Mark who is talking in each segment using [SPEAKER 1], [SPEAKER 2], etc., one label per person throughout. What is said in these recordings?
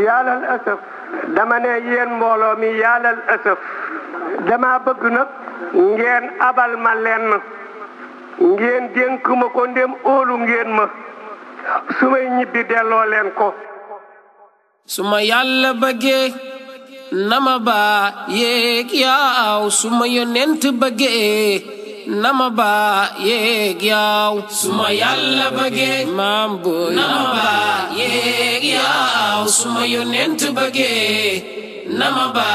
[SPEAKER 1] yaalal asaf dama ne yéen mbooloo mi yaalal asaf dama bëgg nag ngeen abal ma lenn ngeen dénk ma ko ndem óolu ngeen ma su may ñibbi delloo leen ko
[SPEAKER 2] suma yàlla bëggee nama ba yeeg yaaw suma yonent bëggee nama ba yeeg yaaw suma yàlla bëggee maam boy nama ba yeeg yaaw suma yonent bëggee nama ba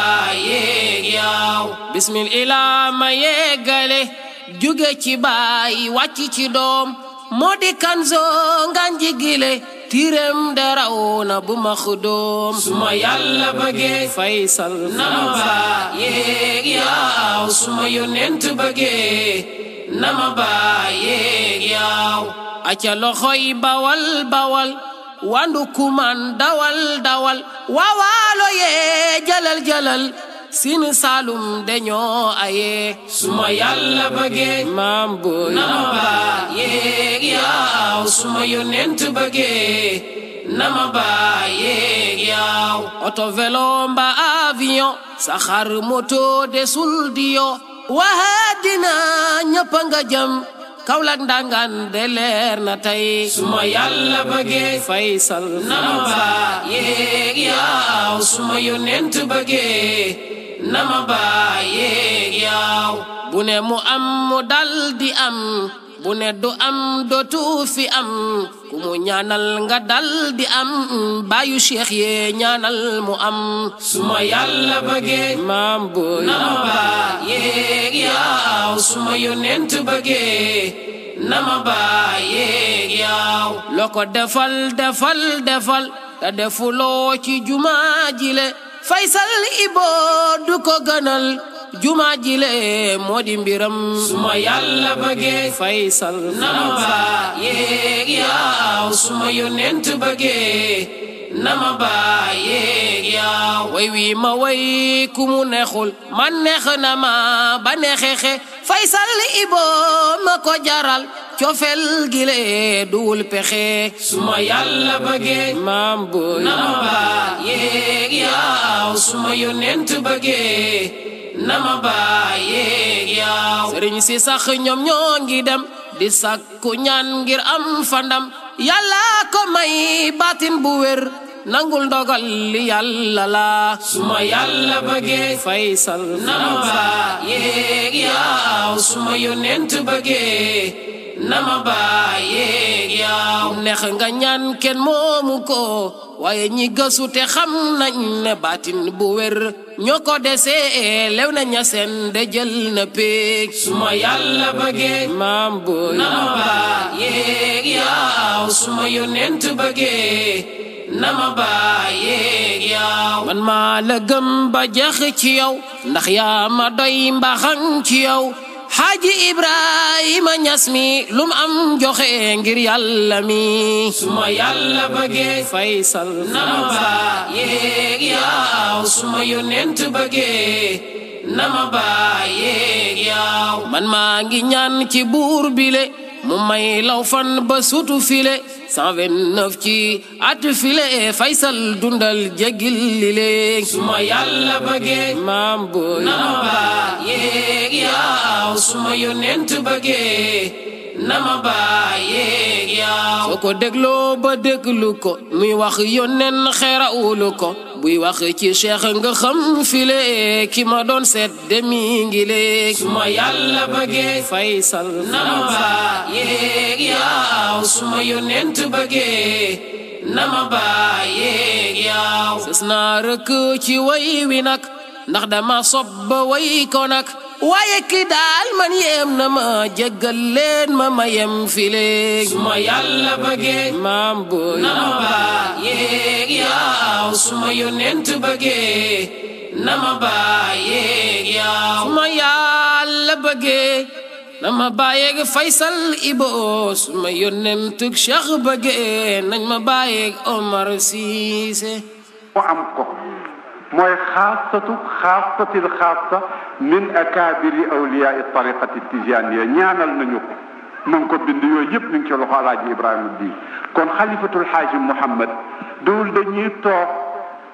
[SPEAKER 2] yeeg yaaw bismillah ma yeegale jóge ci baay wàcc ci doom moo di kanzo nganji gile tirem darawna bu maxdoom suma yàlla bëggee faysal nama ba yeeg yaaw suma yonent bëggee nama ba yeeg yaaw aca loxoy bawal bawal wandu kuman dawal dawal waawaalo yee jalal jalal sin salum dañoo aye suma yàlla bëggee maam boy nama ba yeeg yaaw suma yonent bëggee nama ba yeeg yaaw oto vélo mba avion saxaar moto desul diyo wahadina ñëpp nga jëm Kaolack ndangaan de leer na tey suma yàlla bëggee faysal nama ba yeeg yaaw suma yonent bëggee nama ba yeeg yaaw bu ne mu am mu dal di am bu ne du am dootu fi am ku mu ñaanal nga dal di am baayu cheikh ye ñaanal mu am suma yàlla bëggee maam boy nama ba yeeg yaaw suma yonent bëggee nama ba yeeg yaaw loo ko defal defal defal te defuloo ci jumaa jile faysal ibo du ko gënal jumaa jile moo di mbiram suma yàlla bëggee faysal nama ba yeeg yaaw suma yonent bëggee nama ba yeeg yaaw way wi ma way ku mu neexul man neex na ma ba neexexe faysal ibo ma ko jaral cofel gile duul pexe suma yàlla bëggee maam boy nama ba yeeg yaaw suma yonent bëggee nama ba yeeg yaaw sëriñ si sax ñoom ñoo ngi dem di sakku ñaan ngir am fandam yàlla ko may baatin bu wér nangul ndogal li yàlla la suma yàlla bëggee faysal nama ba yeeg yaaw suma yonent bëggee nama ba yeeg yaaw neex nga ñaan kenn moomu ko waaye ñi gëstu te xam nañ ne baatin bu wér ñoo ko desee lew na ña seen de jël na peeg suma yàlla bëggee maam boy nama ba yeeg yaaw suma yonent bëggee nama ba yeeg yaaw man maa la gëm ba jeex ci yow ndax yaa ma doy mbaxang ci yow Haji Ibrahima Ñas mi lum am joxe ngir yàlla mi suma yàlla bëggee faysal nama ba yeeg yaaw suma yonent bëggee nama ba yeeg yaaw man maa ngi ñaan ci buur bile mu may law fan ba sutu file 129 ci at file faysal dundal jégil lile suma yàlla bëggee maam boy nama ba yeeg yaaw suma yonent bëggee nama ba yeeg yaaw soo ko dégloo ba déglu ko muy wax yonen xeerawulu ko buy wax ci cheikh nga xam file ki ma doon seet demi ngi léeg suma yàlla bëggee faysal nama ba yeeg yaaw suma yonent bëggee nama ba yeeg yaaw sës naa rëkk ci way wi nag ndax dama sob ba way ko nag waaye ki daal man yem na ma jéggal leen ma yem file suma yàlla bëggee maam boy nama ba yeeg yaaw suma yonent bëggee nama ba yeeg yaaw suma yàlla bëggee nama ba yeeg faysal ibo suma yonent cheikh bëggee nañ ma ba yeeg Omar Cissé
[SPEAKER 3] mu am ko mooy xaasatil xaasa min akabiri awliyaa tariqati tijaniya ñaanal nañu ko mu ngi ko bind yooyu yëpp ñu ngi ci loxo alaaji Ibrahima bi kon xalifatul xaaji Muhammad dul dañuy toog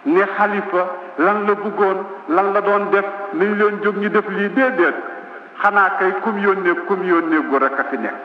[SPEAKER 3] ne xalifa lan la bëggoon lan la doon def nañ leen jóg ñu def lii déedéet xanaa kay kum yónnee gu rek a fi nekk